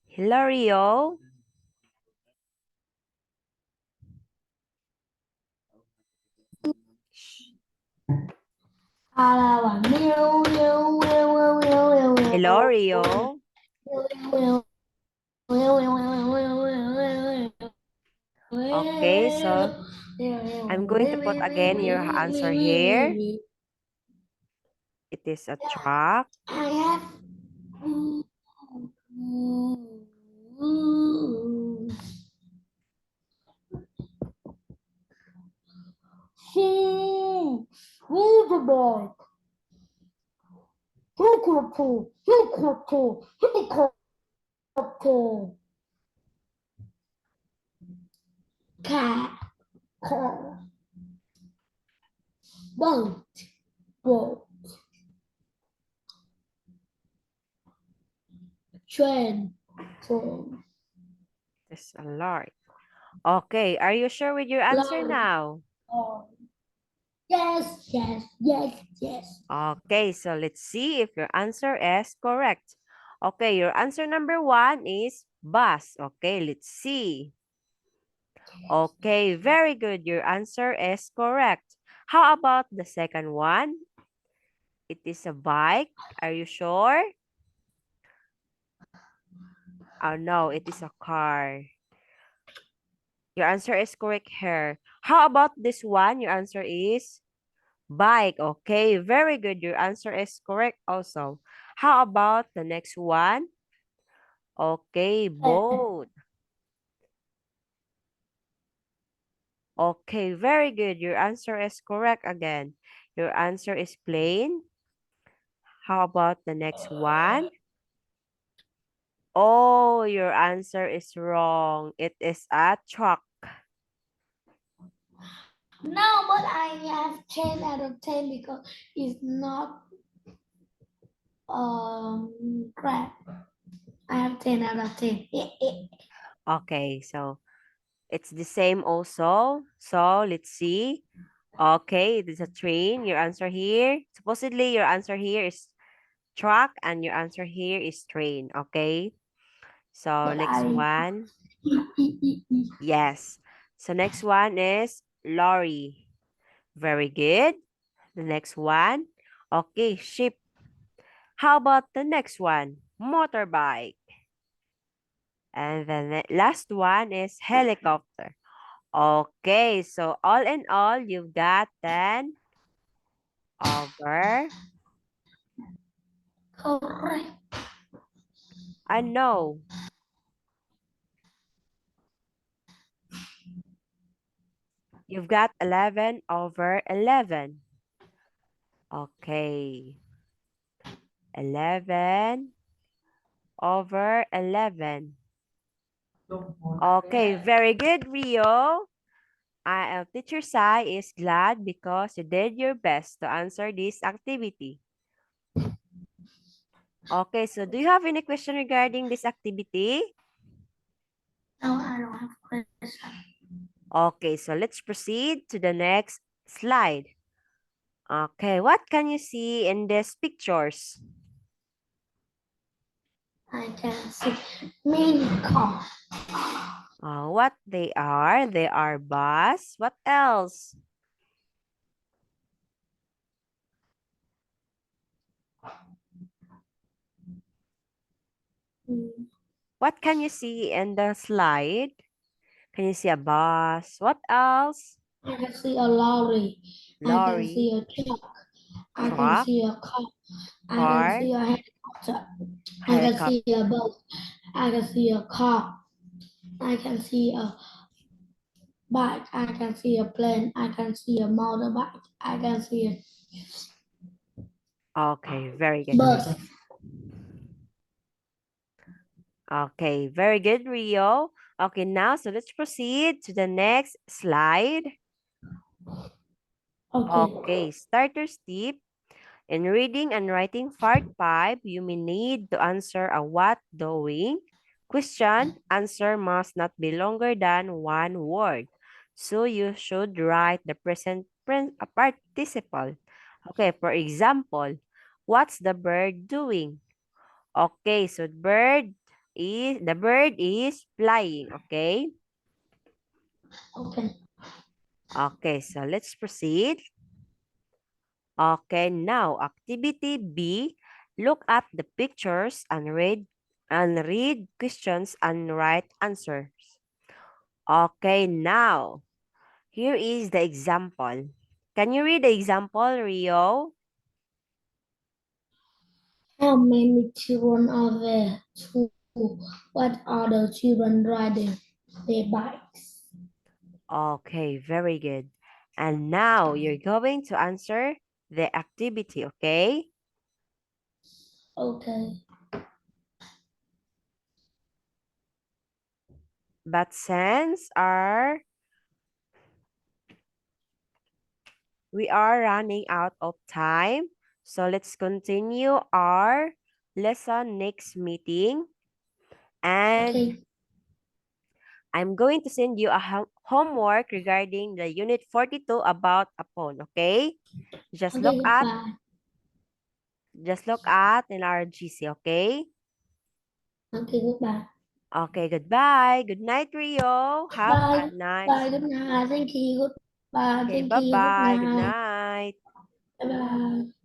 Hilario. Hilario. Okay, so I'm going to put again your answer here. It is a truck. I have motorbike, helicopter, helicopter, car, car, boat, boat, train, train, It's a lot. Okay, are you sure with your answer lorry. now? Yes, yes, yes, yes. Okay, so let's see if your answer is correct. Okay, your answer number 1 is bus. Okay, let's see. Okay, very good. Your answer is correct. How about the second one? It is a bike. Are you sure? Oh no, it is a car. Your answer is correct here. How about this one? Your answer is bike. Okay, very good. Your answer is correct also. How about the next one? Okay, boat. Okay, very good. Your answer is correct again. Your answer is plane. How about the next one? Oh, your answer is wrong. It is a truck. No, but I have 10 out of 10 because it's not crap. I have 10 out of 10. Okay, so it's the same also. So let's see. Okay, it is a train. Your answer here. Supposedly, your answer here is truck and your answer here is train. Okay. So But next I one. Yes. So next one is lorry. Very good. The next one. Okay, ship. How about the next one? Motorbike. And then the last one is helicopter. Okay, so all in all, you've got 10 over. correct. I know. You've got 11 over 11. Okay. 11 over 11. Okay, very good, Rio. Teacher Sai is glad because you did your best to answer this activity. Okay, so do you have any question regarding this activity? No, I don't have question. Okay, so let's proceed to the next slide. Okay, what can you see in these pictures? I can see mini car. What they are? They are bus. What else? What can you see in the slide? Can you see a bus? What else? I can see a lorry. I can see Lorry, a truck. I can truck, see a car. I can car, see a helicopter. I can helicopter. see a boat. I can see a car. I can see a bike. I can see a plane. I can see a motorbike. I can see a Okay, very good. bus. Okay, very good, Rio. Okay, now so let's proceed to the next slide. Okay. Okay, starter's tip. In reading and writing part 5, you may need to answer a what doing question. Answer must not be longer than one word. So you should write the present participle. Okay, for example, what's the bird doing? Okay, so the bird is flying, okay? Okay. Okay, so let's proceed. Okay, now activity B, look at the pictures and read questions and write answers. Okay, now here is the example. Can you read the example, Rio? How many children are there? Two. What are the children riding their bikes? Okay, very good. And now you're going to answer the activity, okay? Okay. But since we are running out of time, so let's continue our lesson next meeting. And Okay. I'm going to send you a homework regarding the unit 42 about a phone, okay? Just Okay. look at Goodbye. just look at in our GC, okay? Okay. Goodbye. Okay, goodbye. Good night, Rio. Have Bye. a nice. Bye. Good night. Thank you. Goodbye. Okay, Thank you. Good bye-bye. Good night. night. Bye. Bye.